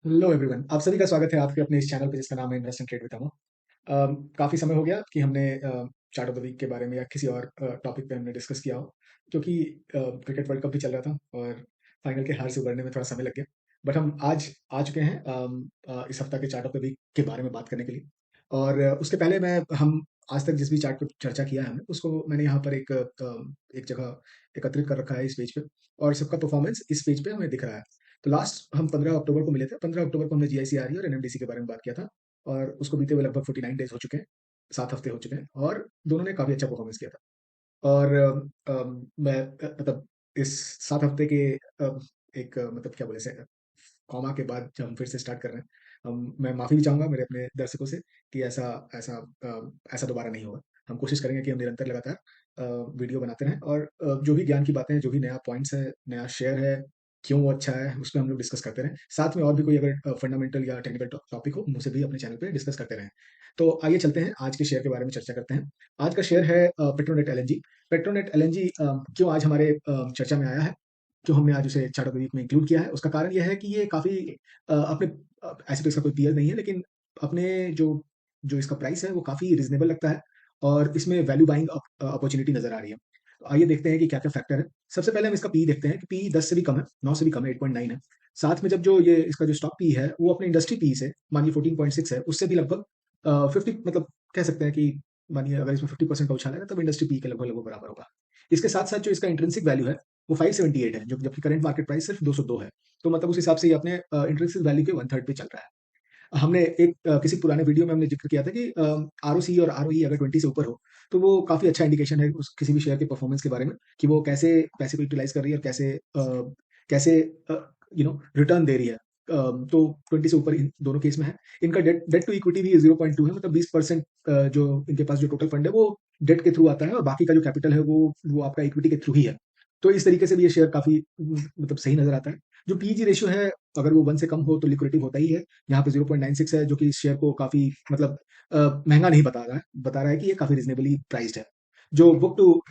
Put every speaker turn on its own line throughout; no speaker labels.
Hello everyone, आप सभी का स्वागत है आपके अपने इस चैनल पे जिसका नाम है इन्वेस्ट एंड ट्रेड विद अमन। काफ़ी समय हो गया कि हमने चार्ट ऑफ द वीक के बारे में या किसी और टॉपिक पे हमने डिस्कस किया हो, क्योंकि क्रिकेट वर्ल्ड कप भी चल रहा था और फाइनल के हार से उबरने में थोड़ा समय लग गया। बट हम आज आ चुके हैं इस हफ्ता के चार्ट ऑफ द वीक के बारे में बात करने के लिए। और उसके पहले मैं हम आज तक जिस भी चार्ट पे चर्चा किया है हमने उसको मैंने यहाँ पर एक जगह एकत्रित कर रखा है इस पेज पे, और सबका परफॉर्मेंस इस पेज पे हमें दिख रहा है। तो लास्ट हम 15 अक्टूबर को मिले थे। 15 अक्टूबर को हमने जीआईसीआरई और एनएमडीसी के बारे में बात किया था, और उसको बीते हुए लगभग 49 डेज हो चुके हैं, 7 हफ्ते हो चुके हैं, और दोनों ने काफ़ी अच्छा परफॉर्मेंस किया था। और मैं मतलब इस 7 हफ्ते के एक मतलब क्या बोले से कॉमा के बाद जब हम फिर से स्टार्ट कर रहे हैं, मैं माफ़ी भी चाहूँगा मेरे अपने दर्शकों से कि ऐसा ऐसा दोबारा नहीं होगा। हम कोशिश करेंगे कि हम निरंतर लगातार वीडियो बनाते रहें, और जो भी ज्ञान की बातें हैं, जो भी नया पॉइंट्स है, नया शेयर है, क्यों वो अच्छा है, उस पे हम लोग डिस्कस करते रहें। साथ में और भी कोई अगर फंडामेंटल या टेक्निकल टॉपिक हो, हम उसे भी अपने चैनल पे डिस्कस करते रहें। तो आइए चलते हैं, आज के शेयर के बारे में चर्चा करते हैं। आज का शेयर है पेट्रोनेट एलएनजी। पेट्रोनेट एलएनजी क्यों आज हमारे चर्चा में आया है, क्यों हमने आज उसे चार्ट ऑफ द वीक में इंक्लूड किया है, उसका कारण यह है कि ये काफ़ी अपने ऐसे तो इसका कोई पीयर नहीं है, लेकिन अपने जो जो इसका प्राइस है वो काफ़ी रिजनेबल लगता है, और इसमें वैल्यू बाइंग अपॉर्चुनिटी नज़र आ रही है। तो आइए देखते हैं कि क्या-क्या फैक्टर है। सबसे पहले हम इसका पी देखते हैं कि पी 10 से भी कम है, 9 से भी कम है, 8.9 है। साथ में जब जो ये इसका जो स्टॉक पी है वो अपने इंडस्ट्री पी से मानिए 14.6 है, उससे भी लगभग 50 मतलब कह सकते हैं कि मानिए अगर इसमें 50% का उछाल है तब इंडस्ट्री पी के लगभग-लगभग बराबर होगा। इसके साथ-साथ जो इसका इंट्रिंसिक वैल्यू है वो 578 है, जो जबकि करंट मार्केट प्राइस सिर्फ 202 है। तो मतलब उस हिसाब से ये अपने इंट्रिंसिक वैल्यू के 1/3 पे चल रहा है। हमने किसी पुराने वीडियो में हमने ज़िक्र किया था कि आरओसी और आरओई अगर 20 से ऊपर हो, तो वो काफ़ी अच्छा इंडिकेशन है उस किसी भी शेयर के परफॉर्मेंस के बारे में, कि वो कैसे पैसे को यूटिलाइज़ कर रही है और कैसे अ, रिटर्न दे रही है। तो 20 से ऊपर इन दोनों केस में है। इनका डेट डेट टू इक्विटी भी 0.2 है, मतलब 20% जो इनके पास जो टोटल फंड है वो डेट के थ्रू आता है, और बाकी का जो कैपिटल है वो आपका इक्विटी के थ्रू ही है। तो इस तरीके से भी ये शेयर काफ़ी मतलब सही नज़र आता है। जो पीई रेशियो है, अगर वो 1 से कम हो तो लिक्विडिटी होता ही है। यहाँ पे 0.96 है, जो कि इस शेयर को काफ़ी मतलब महँगा नहीं बता रहा है कि ये काफ़ी रीज़नेबली प्राइस्ड है। जो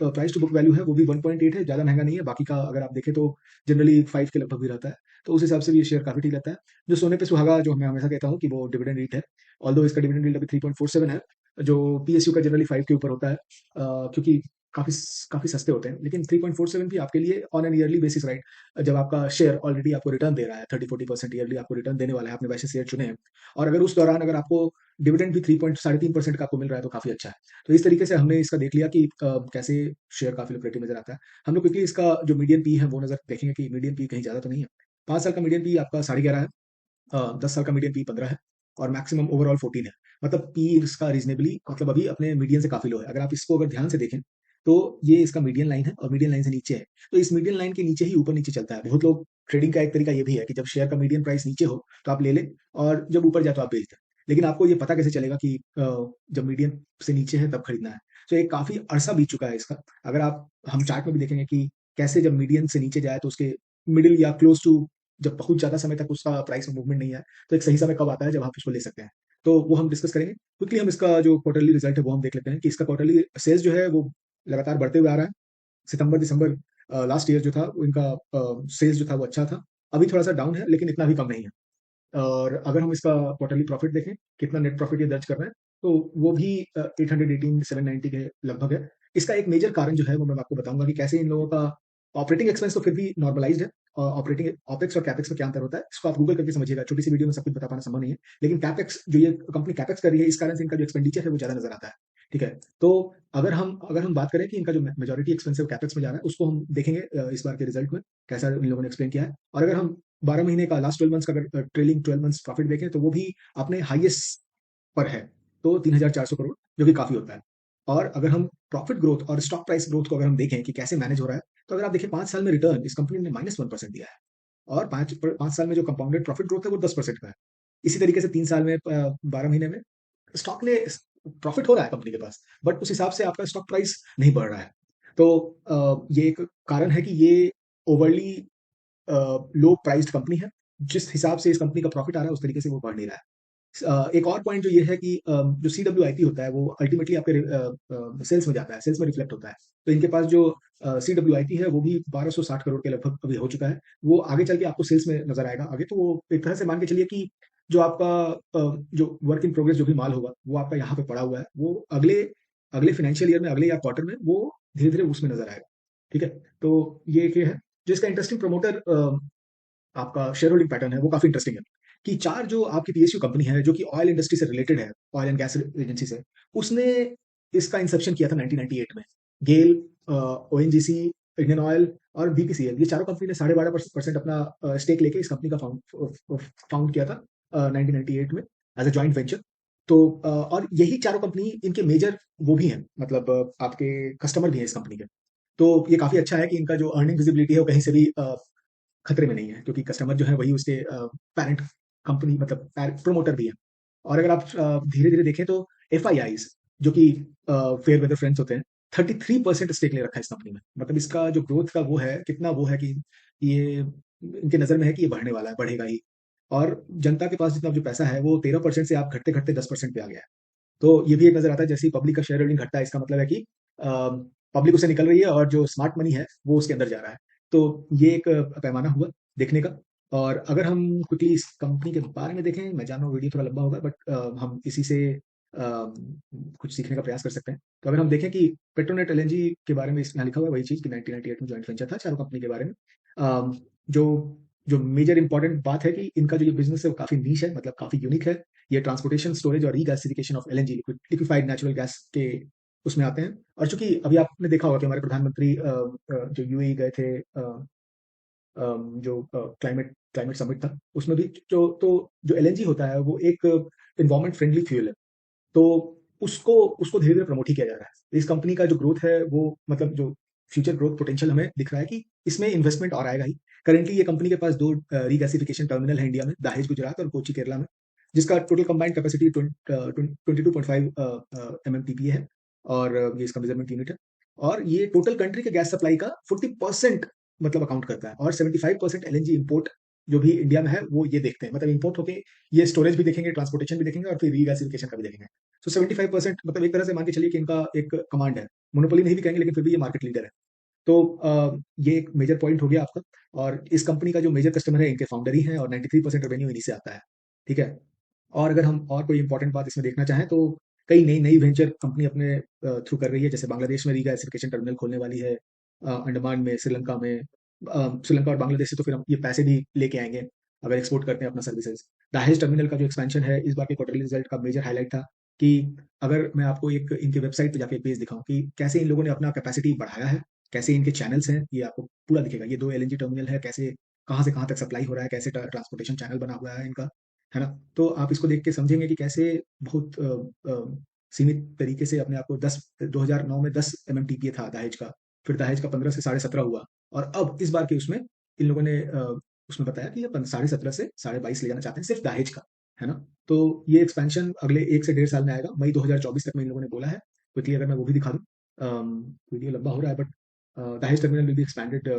प्राइस टू बुक वैल्यू है वो भी 1.8 है, ज़्यादा महँगा नहीं है। बाकी का अगर आप देखें तो जनरली 5 के लगभग भी रहता है। तो उस हिसाब से भी ये शेयर काफ़ी ठीक रहता है। जो सोने पे सुहागा, जो मैं हमेशा कहता हूँ कि वो डिविडेंड यील्ड है। ऑल्दो इसका डिविडेंड यील्ड अभी 3.47 है, जो पीएसयू का जनरली 5 के ऊपर होता है। क्योंकि काफ़ी सस्ते होते हैं। लेकिन 3.47 भी आपके लिए on an yearly basis, right, जब आपका शेयर ऑलरेडी आपको रिटर्न दे रहा है, 30-40% ईयरली आपको रिटर्न देने वाला है, आपने वैसे शेयर चुने हैं, और अगर उस दौरान अगर आपको डिविडेंड भी 3.3% का आपको मिल रहा है तो काफ़ी अच्छा है। तो इस तरीके से हमने इसका देख लिया कि कैसे शेयर काफ़ी लुक्रेटिव नज़र आता है। हम लोग क्विकली इसका जो मीडियन पी है वो नज़र देखेंगे कि मीडियन पी कहीं ज़्यादा तो नहीं है। 5 साल का मीडियन पी आपका 11.5 है, 10 साल का मीडियन पी 15 है, और मैक्सिमम ओवरऑल 14 है। मतलब पी इसका रीजनेबली मतलब अभी अपने मीडियन से काफ़ी लो है। अगर आप इसको अगर ध्यान से देखें, तो ये इसका मीडियन लाइन है और मीडियन लाइन से नीचे है। तो इस मीडियन लाइन के नीचे ही ऊपर-नीचे चलता है। बहुत लोग ट्रेडिंग का एक तरीका ये भी है कि जब शेयर का मीडियन प्राइस नीचे हो, तो आप ले लें, और जब ऊपर जाए तो आप बेच दें। लेकिन आपको ये पता कैसे चलेगा कि जब मीडियन से नीचे है तब खरीदना है। तो एक काफ़ी अरसा बीत चुका है इसका। अगर आप हम चार्ट में भी देखेंगे कि कैसे जब मीडियन से नीचे जाए तो उसके मिडल या क्लोज़ टू जब बहुत ज़्यादा समय तक उसका प्राइस में मूवमेंट नहीं है, तो एक सही समय कब आता है जब आप उसको ले सकते हैं। तो वो हम डिस्कस करेंगे। क्विकली हम इसका जो क्वार्टरली रिजल्ट है वो हम देख लेते हैं कि इसका क्वार्टरली सेल्स जो है वो लगातार बढ़ते हुए आ रहा है। सितंबर-दिसंबर लास्ट ईयर जो था वो इनका सेल्स जो था वो अच्छा था। अभी थोड़ा-सा डाउन है, लेकिन इतना भी कम नहीं है। और अगर हम इसका क्वार्टरली प्रॉफिट देखें, कितना नेट प्रॉफिट ये दर्ज कर रहे हैं, तो वो भी 818 790 के लगभग है। इसका एक मेजर कारण जो है वो मैं आपको बताऊँगा कि कैसे इन लोगों का ऑपरेटिंग एक्सपेंस तो फिर भी नॉर्मलाइज़्ड है। ऑपरेटिंग ऑपेक्स और कैपेक्स में क्या अंतर होता है, इसको आप गूगल करके समझिएगा। छोटी-सी वीडियो में सब कुछ बता पाना संभव नहीं है। लेकिन कैपेक्स जो ये कंपनी कैपेक्स कर रही है, इस कारण से इनका जो एक्सपेंडिचर है वो ज़्यादा नज़र आता है। ठीक है? तो अगर हम बात करें कि इनका जो मेजॉरिटी एक्सपेंस है वो कैपेक्स में जा रहा है, उसको हम देखेंगे इस बार के रिजल्ट में, कैसा इन लोगों ने एक्सप्लेन किया है। और अगर हम 12 महीने का लास्ट 12 मंथ्स का अगर ट्रेलिंग 12 मंथ्स प्रॉफिट देखें तो वो भी अपने हाईएस्ट पर है, तो 3,400 करोड़, जो कि काफ़ी होता है। और अगर हम प्रॉफिट ग्रोथ और स्टॉक प्राइस ग्रोथ को अगर हम देखें कि कैसे मैनेज हो रहा है, तो अगर आप देखिए 5 साल में रिटर्न इस कंपनी ने -1% दिया है, और 5 साल में जो कंपाउंडेड प्रॉफिट ग्रोथ है वो 10% का है। इसी तरीके से 3 साल में 12 महीने में स्टॉक ने प्रॉफिट हो रहा है कंपनी के पास, बट उस हिसाब से आपका स्टॉक प्राइस नहीं बढ़ रहा है। तो ये एक कारण है कि ये ओवरली लो प्राइस्ड कंपनी है। जिस हिसाब से इस कंपनी का प्रॉफिट आ रहा है उस तरीके से वो बढ़ नहीं रहा है। एक और पॉइंट जो ये है कि जो CWIP होता है वो अल्टीमेटली आपके सेल्स में जाता है, सेल्स में रिफ्लेक्ट होता है। तो इनके पास जो CWIP है वो भी 1260 करोड़ के लगभग अभी हो चुका है। वो आगे चल के आपको सेल्स में नज़र आएगा आगे, तो वो एक तरह से मान के चलिए कि जो आपका जो वर्क इन प्रोग्रेस जो भी माल होगा, वो आपका यहाँ पे पड़ा हुआ है, वो अगले अगले फाइनेंशियल ईयर में, अगले या क्वार्टर में वो धीरे-धीरे उसमें नज़र आएगा। ठीक है? तो ये एक ये है। जो इसका इंटरेस्टिंग प्रमोटर आपका शेयर होल्डिंग पैटर्न है वो काफ़ी इंटरेस्टिंग है, कि 4 जो आपकी PSU कंपनी है जो कि ऑयल इंडस्ट्री से रिलेटेड है, ऑयल एंड गैस एजेंसी से, उसने इसका इंसेप्शन किया था 1998 में। गेल, ONGC, इंडियन ऑयल और BPCL, ये चारों कंपनी ने 12.5% अपना स्टेक लेके इस कंपनी का फाउंड किया था 1998 में एज अ जॉइंट वेंचर। तो और यही चारों कंपनी इनके मेजर वो भी हैं, मतलब आपके कस्टमर भी हैं इस कंपनी के। तो ये काफ़ी अच्छा है कि इनका जो अर्निंग विजिबिलिटी है वो कहीं से भी खतरे में नहीं है, क्योंकि कस्टमर जो है वही उसके पैरेंट कंपनी, मतलब प्रोमोटर भी है। और अगर आप धीरे-धीरे देखें तो FIIs जो कि फेयर वेदर फ्रेंड्स होते हैं, 33% स्टेक ले रखा है इस कंपनी में। मतलब इसका जो ग्रोथ का वो है, कितना वो है कि ये इनके नज़र में है कि ये बढ़ने वाला है, बढ़ेगा ही। और जनता के पास जितना जो पैसा है वो 13% से आप घटते-घटते 10% पे आ गया है। तो ये भी एक नज़र आता है, जैसे ही पब्लिक का शेयर होल्डिंग घटता है, इसका मतलब है कि पब्लिक उससे निकल रही है और जो स्मार्ट मनी है वो उसके अंदर जा रहा है। तो ये एक पैमाना हुआ देखने का। और अगर हम क्विकली इस कंपनी के बारे में देखें, मैं जान रहा हूँ वीडियो थोड़ा लंबा होगा, बट हम इसी से कुछ सीखने का प्रयास कर सकते हैं। तो अगर हम देखें कि पेट्रोनेट LNG के बारे में यहाँ लिखा हुआ है वही चीज़ कि 1998 में जॉइंट वेंचर था चारों कंपनी के बारे में। जो जो मेजर इंपॉर्टेंट बात है कि इनका जो ये बिजनेस है वो काफ़ी नीश है, मतलब काफ़ी यूनिक है। ये ट्रांसपोर्टेशन, स्टोरेज और regasification of LNG, liquefied natural gas के उसमें आते हैं। और चूंकि अभी आपने देखा होगा कि हमारे प्रधानमंत्री जो UAE गए थे, जो क्लाइमेट क्लाइमेट समिट था, उसमें भी जो LNG होता है वो एक इन्वायरमेंट फ्रेंडली फ्यूल है। तो उसको उसको धीरे धीरे प्रमोट ही किया जा रहा है। इस कंपनी का जो ग्रोथ है वो, मतलब जो फ्यूचर ग्रोथ पोटेंशियल हमें दिख रहा है कि इसमें इन्वेस्टमेंट और आएगा ही। करेंटली ये कंपनी के पास दो रीगैसिफिकेशन टर्मिनल है इंडिया में, दहेज गुजरात और कोची केरला में, जिसका टोटल कंबाइंड कैपेसिटी 22.5 MMTPA है। और ये इसका मेजरमेंट यूनिट है। और ये टोटल कंट्री के गैस सप्लाई का 40% मतलब अकाउंट करता है। और 75% LNG इम्पोर्ट जो भी इंडिया में है वो ये देखते हैं, मतलब इम्पोर्ट होके ये स्टोरेज भी देखेंगे, ट्रांसपोर्टेशन भी देखेंगे और फिर रीगैसिफिकेशन का भी देखेंगे। तो 75% मतलब एक तरह से मान के चलिए कि इनका एक कमांड है। मोनोपोली नहीं भी कहेंगे, लेकिन फिर भी ये मार्केट लीडर है। तो ये एक मेजर पॉइंट हो गया आपका। और इस कंपनी का जो मेजर कस्टमर है इनके फाउंडर ही हैं, और 93% रेवेन्यू इन्हीं से आता है। ठीक है? और अगर हम और कोई इंपॉर्टेंट बात इसमें देखना चाहें तो कई नई नई वेंचर कंपनी अपने थ्रू कर रही है। जैसे बांग्लादेश में रीगैसिफिकेशन टर्मिनल खोलने वाली है, अंडमान में, श्रीलंका में। श्रीलंका और बांग्लादेश से तो फिर हम ये पैसे भी लेके आएंगे अगर एक्सपोर्ट करते हैं अपना सर्विसेज। दहेज टर्मिनल का जो एक्सपेंशन है, इस बार के क्वार्टरली रिजल्ट का मेजर हाईलाइट था कि अगर मैं आपको एक इनके वेबसाइट पे जाके पेज दिखाऊं कि कैसे इन लोगों ने अपना कैपेसिटी बढ़ाया है, कैसे इनके चैनल्स हैं, ये आपको पूरा दिखेगा। ये 2 LNG टर्मिनल है, कैसे कहाँ से कहाँ तक सप्लाई हो रहा है, कैसे ट्रांसपोर्टेशन चैनल बना हुआ है इनका, है ना? तो आप इसको देख के समझेंगे कि कैसे बहुत सीमित तरीके से अपने आप को 2009 में 10 MMTPA था दहेज का, फिर दहेज का 15 से 17.5 हुआ। और अब इस बार के उसमें इन लोगों ने उसमें बताया कि ये 17.5 से 22 ले जाना चाहते हैं सिर्फ दहेज का, है ना? तो ये एक्सपेंशन अगले 1 से 1.5 साल में आएगा, मई 2024 तक में इन लोगों ने बोला है। क्विकली अगर मैं वो भी दिखा दूं, वीडियो लंबा हो रहा है, but Dahej terminal will be expanded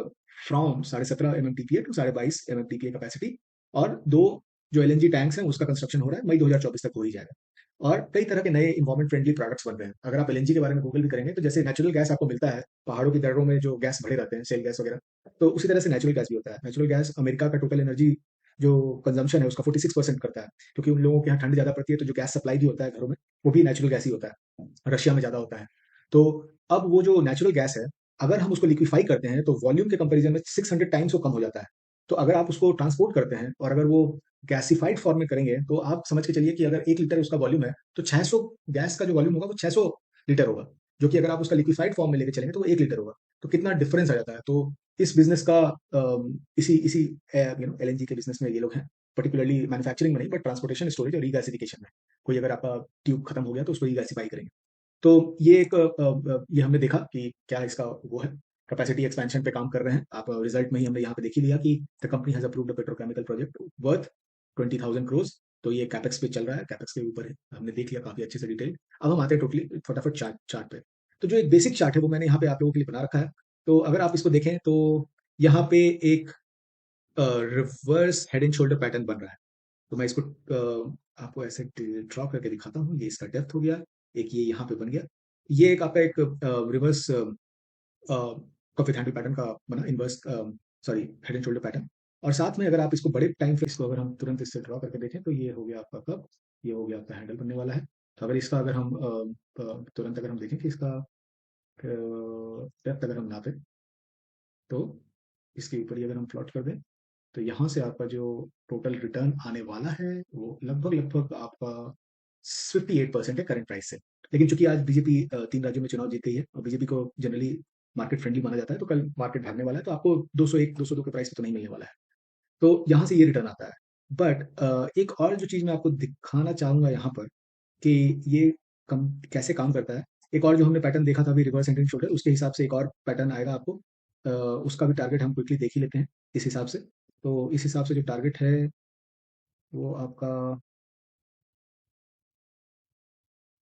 from 17.5 MMTPA to 22 MMTPA capacity. और दो जो LNG टैंक्स हैं उसका कंस्ट्रक्शन हो रहा है, मई 2024 तक हो ही जाएगा। और कई तरह के नए इन्वायरमेंट फ्रेंडली प्रोडक्ट्स बन रहे हैं। अगर आप LNG के बारे में गूगल भी करेंगे तो जैसे नेचुरल गैस आपको मिलता है पहाड़ों की दर्रों में, जो गैस भरे रहते हैं, शेल गैस वगैरह, तो उसी तरह से नेचुरल गैस भी होता है। नेचुरल गैस अमेरिका का टोटल एनर्जी जो कंजम्पशन है उसका 46% करता है, क्योंकि उन लोगों के यहाँ ठंड ज़्यादा पड़ती है, तो जो गैस सप्लाई भी होता है घरों में वो भी नेचुरल गैस ही होता है। रशिया में ज़्यादा होता है। तो अब वो जो नेचुरल गैस है, अगर हम उसको लिक्विफाई करते हैं तो वॉल्यूम के कंपेरिजन में 600 टाइम्स वो कम हो जाता है। तो अगर आप उसको ट्रांसपोर्ट करते हैं और अगर वो गैसिफाइड फॉर्म में करेंगे, तो आप समझ के चलिए कि अगर 1 लीटर उसका वॉल्यूम है तो 600 गैस का जो वॉल्यूम होगा वो 600 लीटर होगा, जो कि अगर आप उसका लिक्विफाइड फॉर्म में लेके चलेंगे तो वो 1 लीटर होगा। तो कितना डिफरेंस आ जाता है। तो इस बिजनेस का इसी इसी LNG के बिजनेस में ये लोग हैं, पर्टिकुलरली मैन्युफैक्चरिंग में नहीं, बट ट्रांसपोर्टेशन, स्टोरेज और रीगैसिफिकेशन में। कोई अगर आपका ट्यूब खत्म हो गया तो उसको रीगैसिफाई करेंगे। तो ये एक ये हमने देखा कि क्या इसका वो है, कैपेसिटी एक्सपेंशन पे काम कर रहे हैं। आप रिजल्ट में ही हमने यहाँ पे देख ही लिया कि the company has approved a petrochemical project worth 20,000 crore. तो ये कैपेक्स पे चल रहा है, कैपेक्स के ऊपर है, हमने देख लिया काफी अच्छे से डिटेल। अब हम आते हैं टोटली फटाफट चार्ट चार्ट पे। तो जो एक बेसिक चार्ट है वो मैंने यहाँ पे आप लोगों के लिए बना रखा है। तो अगर आप इसको देखें तो यहाँ पे एक reverse head and shoulder pattern बन रहा है। तो मैं इसको आपको ऐसे ड्रॉ करके दिखाता हूँ। ये इसका डेप्थ हो गया, एक ये यहाँ पे बन गया। ये एक आपका एक रिवर्स कफ हैंडल पैटर्न का बना, inverse sorry head and shoulder pattern. और साथ में अगर आप इसको बड़े टाइम फ्रेम, इसको अगर हम तुरंत इससे ड्रॉ करके देखें तो ये हो गया आपका कप, ये हो गया आपका हैंडल बनने वाला है। तो अगर इसका अगर हम तुरंत अगर हम देखें कि इसका डेप्थ अगर हम नापें, तो इसके ऊपर ही अगर हम प्लॉट कर दें, तो यहाँ से आपका जो टोटल रिटर्न आने वाला है वो लगभग लगभग आपका 58% है करंट प्राइस से। लेकिन चूंकि आज बीजेपी 3 राज्यों में चुनाव जीत गई है और बीजेपी को जनरली मार्केट फ्रेंडली माना जाता है, तो कल मार्केट भागने वाला है, तो आपको 201 202 के प्राइस पे तो नहीं मिलने वाला है। तो यहाँ से ये रिटर्न आता है। बट एक और जो चीज मैं आपको दिखाना चाहूंगा यहाँ पर, कि ये कैसे काम करता है। एक और जो हमने पैटर्न देखा था अभी रिवर्स एंट्री शोल्डर, उसके हिसाब से एक और पैटर्न आएगा आपको। उसका भी टारगेट हम क्विकली देख ही लेते हैं इस हिसाब से। तो इस हिसाब से जो टारगेट है वो आपका,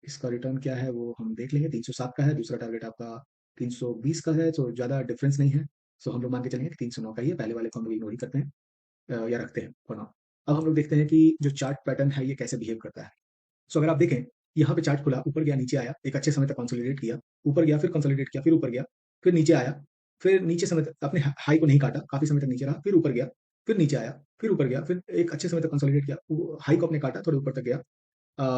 इसका रिटर्न क्या है वो हम देख लेंगे। 307 का है, दूसरा टारगेट आपका 320 का है, तो ज़्यादा डिफरेंस नहीं है। सो हम लोग मान के चलेंगे कि 309 का ही है, पहले वाले को हम लोग इग्नोर ही करते हैं, या रखते हैं फॉर नाउ। अब हम लोग देखते हैं कि जो चार्ट पैटर्न है ये कैसे बिहेव करता है। सो अगर आप देखें, यहाँ पे चार्ट खुला, ऊपर गया, नीचे आया, एक अच्छे समय तक कंसोलिडेट किया, ऊपर गया, फिर कंसोलिडेट किया, फिर ऊपर गया, फिर नीचे आया, फिर नीचे समय तक अपने हाई को नहीं काटा, काफी समय तक नीचे रहा, फिर ऊपर गया, फिर नीचे आया, फिर ऊपर गया, फिर एक अच्छे समय तक कंसोलिडेट किया, हाई को अपने काटा, थोड़े ऊपर तक गया,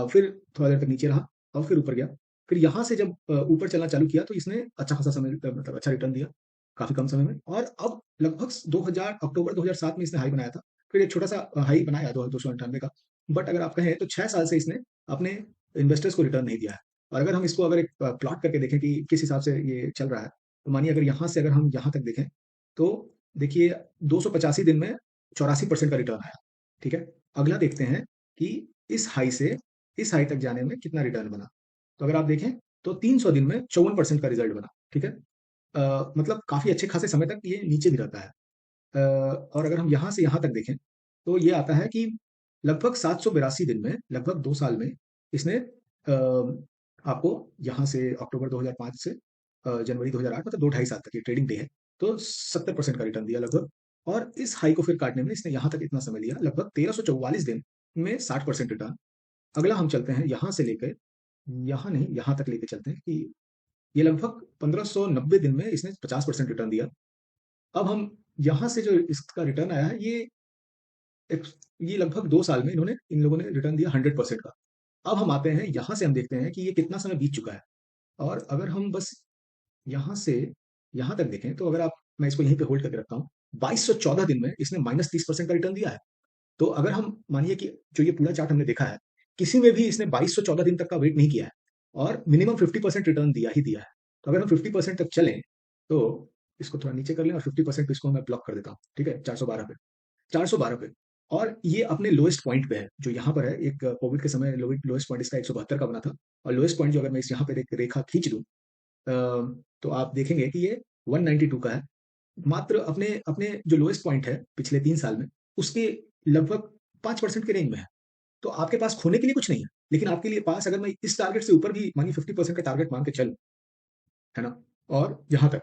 फिर थोड़ा देर तक नीचे रहा और फिर ऊपर गया। फिर यहाँ से जब ऊपर चलना चालू किया तो इसने अच्छा खासा समय, मतलब अच्छा रिटर्न दिया काफी कम समय में। और अब लगभग 2000 अक्टूबर 2007 में इसने हाई बनाया था, फिर एक छोटा सा हाई बनाया 298 का। बट अगर आप कहें तो 6 साल से इसने अपने इन्वेस्टर्स को रिटर्न नहीं दिया है। और अगर हम इसको अगर एक प्लॉट करके देखें कि किस हिसाब से ये चल रहा है, तो मानिए अगर यहाँ से अगर हम यहाँ तक देखें, तो देखिए 285 दिन में 84% का रिटर्न आया। ठीक है, अगला देखते हैं कि इस हाई से इस हाई तक जाने में कितना रिटर्न बना। तो अगर आप देखें तो 300 दिन में 54% का रिजल्ट बना। ठीक है, मतलब काफी अच्छे खासे समय तक ये नीचे भी रहता है। और अगर हम यहाँ से यहाँ तक देखें, तो ये आता है कि लगभग 782 दिन में, लगभग 2 साल में इसने आपको यहाँ से अक्टूबर 2005 से जनवरी 2008, मतलब 2 ढाई साल तक ये ट्रेडिंग डे है, तो 70% का रिटर्न दिया लगभग। और इस हाई को फिर काटने में इसने यहाँ तक इतना समय लिया, लगभग 1344 दिन में 60% रिटर्न। अगला हम चलते हैं यहाँ से लेकर, यहाँ नहीं, यहाँ तक लेके चलते हैं कि ये लगभग 1590 दिन में इसने 50% रिटर्न दिया। अब हम यहाँ से जो इसका रिटर्न आया है, ये लगभग 2 साल में इन लोगों ने रिटर्न दिया 100% का। अब हम आते हैं यहाँ से, हम देखते हैं कि ये कितना समय बीत चुका है। और अगर हम बस यहाँ से यहाँ तक देखें, तो अगर आप, मैं इसको यहीं पे होल्ड करके रखता हूँ, 2214 दिन में इसने -30% का रिटर्न दिया है। तो अगर हम मानिए कि जो ये पूरा चार्ट हमने देखा है, किसी में भी इसने 2214 दिन तक का वेट नहीं किया है और मिनिमम 50% रिटर्न दिया ही दिया है। तो अगर हम 50% तक चलें, तो इसको थोड़ा नीचे कर लें और 50% इसको मैं ब्लॉक कर देता हूँ। ठीक है, 412 पे, 412 पे। और ये अपने लोएस्ट पॉइंट पे है, जो यहाँ पर है। एक कोविड के समय लोएस्ट पॉइंट इसका 172 का बना था। और लोएस्ट पॉइंट जो, अगर मैं इस यहाँ पे एक रेखा खींच दूं, तो आप देखेंगे कि ये 192 का है। मात्र अपने अपने जो लोएस्ट पॉइंट है पिछले 3 साल में, उसके लगभग 5% के रेंज में है। तो आपके पास खोने के लिए कुछ नहीं है। लेकिन आपके लिए पास, अगर मैं इस टारगेट से ऊपर भी मानिए 50% का टारगेट मान के चलूं, है ना, और यहाँ तक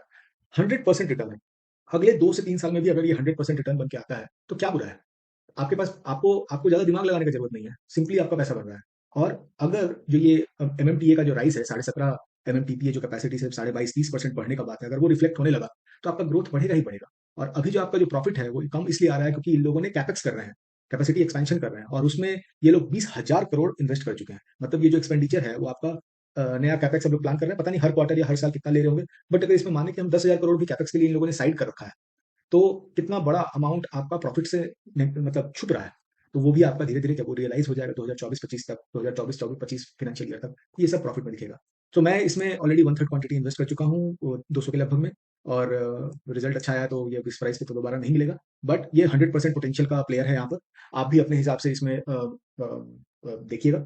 100% रिटर्न है, अगले 2 से 3 साल में भी अगर ये 100% रिटर्न बन के आता है, तो क्या बुरा है। आपके पास, आपको आपको ज्यादा दिमाग लगाने की जरूरत नहीं है, सिंपली आपका पैसा बन रहा है। और अगर जो ये एमएमटीए का जो राइस है, 17.5 एमएमटीपीए जो कैपेसिटी से 22.5-30% बढ़ने का बात है, अगर वो रिफ्लेक्ट होने लगा, तो आपका ग्रोथ बढ़ेगा ही बढ़ेगा। और अभी जो आपका जो प्रॉफिट है वो कम इसलिए आ रहा है क्योंकि इन लोगों ने कैपेक्स कर रहे हैं, कैपेसिटी एक्सपेंशन कर रहे हैं, और उसमें ये लोग 20,000 करोड़ इन्वेस्ट कर चुके हैं। मतलब ये जो एक्सपेंडिचर है वो आपका नया कैपेक्स हम लोग प्लान कर रहे हैं, पता नहीं हर क्वार्टर या हर साल कितना ले रहे होंगे। बट अगर इसमें माने कि हम 10,000 करोड़ भी कैपेक्स के लिए इन लोगों ने साइड कर रखा है, तो कितना बड़ा अमाउंट आपका प्रॉफिट से मतलब छुप रहा है। तो वो भी आपका धीरे धीरे जब वो रियलाइज हो जाएगा 2024-25 तक, 2024-25 फाइनेंशियल ईयर तक, ये सब प्रॉफिट में दिखेगा। तो मैं इसमें ऑलरेडी 1/3 क्वांटिटी इन्वेस्ट कर चुका हूँ, 200 के लगभग में। और रिजल्ट अच्छा आया तो ये इस प्राइस पे तो दोबारा नहीं मिलेगा। बट ये 100% पोटेंशियल का प्लेयर है यहाँ पर। आप भी अपने हिसाब से इसमें देखिएगा,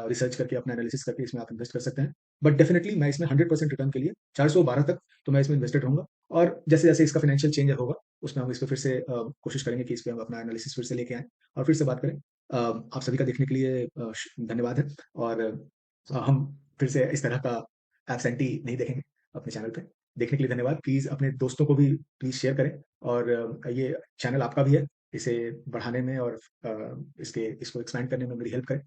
रिसर्च करके, अपना एनालिसिस करके इसमें आप इन्वेस्ट कर सकते हैं। बट डेफिनेटली मैं इसमें 100% रिटर्न के लिए 412 तक तो मैं इसमें इन्वेस्टेड रहूंगा। और जैसे जैसे इसका फाइनेंशियल चेंज होगा, उसमें हम इस पर फिर से कोशिश करेंगे कि इस पर हम अपना एनालिसिस फिर से लेके आएँ और फिर से बात करें। आप सभी का देखने के लिए धन्यवाद है। और हम फिर से इस तरह का एब्सेंटी नहीं देखेंगे अपने चैनल पे। देखने के लिए धन्यवाद। प्लीज़ अपने दोस्तों को भी प्लीज़ शेयर करें। और ये चैनल आपका भी है, इसे बढ़ाने में और इसको एक्सपैंड करने में मेरी हेल्प करें।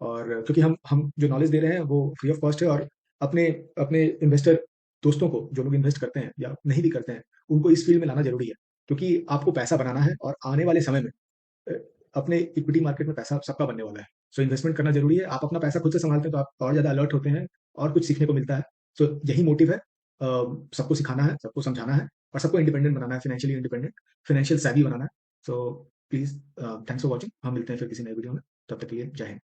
और क्योंकि हम जो नॉलेज दे रहे हैं वो फ्री ऑफ कॉस्ट है, और अपने अपने इन्वेस्टर दोस्तों को, जो लोग इन्वेस्ट करते हैं या नहीं भी करते हैं, उनको इस फील्ड में लाना ज़रूरी है। क्योंकि आपको पैसा बनाना है और आने वाले समय में अ, अपने इक्विटी मार्केट में पैसा सबका बनने वाला है। सो इन्वेस्टमेंट करना ज़रूरी है। आप अपना पैसा खुद से सँभालते हैं तो आप और ज़्यादा अलर्ट होते हैं और कुछ सीखने को मिलता है। सो यही मोटिव है। सबको सिखाना है, सबको समझाना है और सबको इंडिपेंडेंट बनाना है, फाइनेंशियली इंडिपेंडेंट, फाइनेंशियल सेवी बनाना है। So please thanks for watching. हम मिलते हैं फिर किसी नए वीडियो में। तब तक के लिए जय हिंद।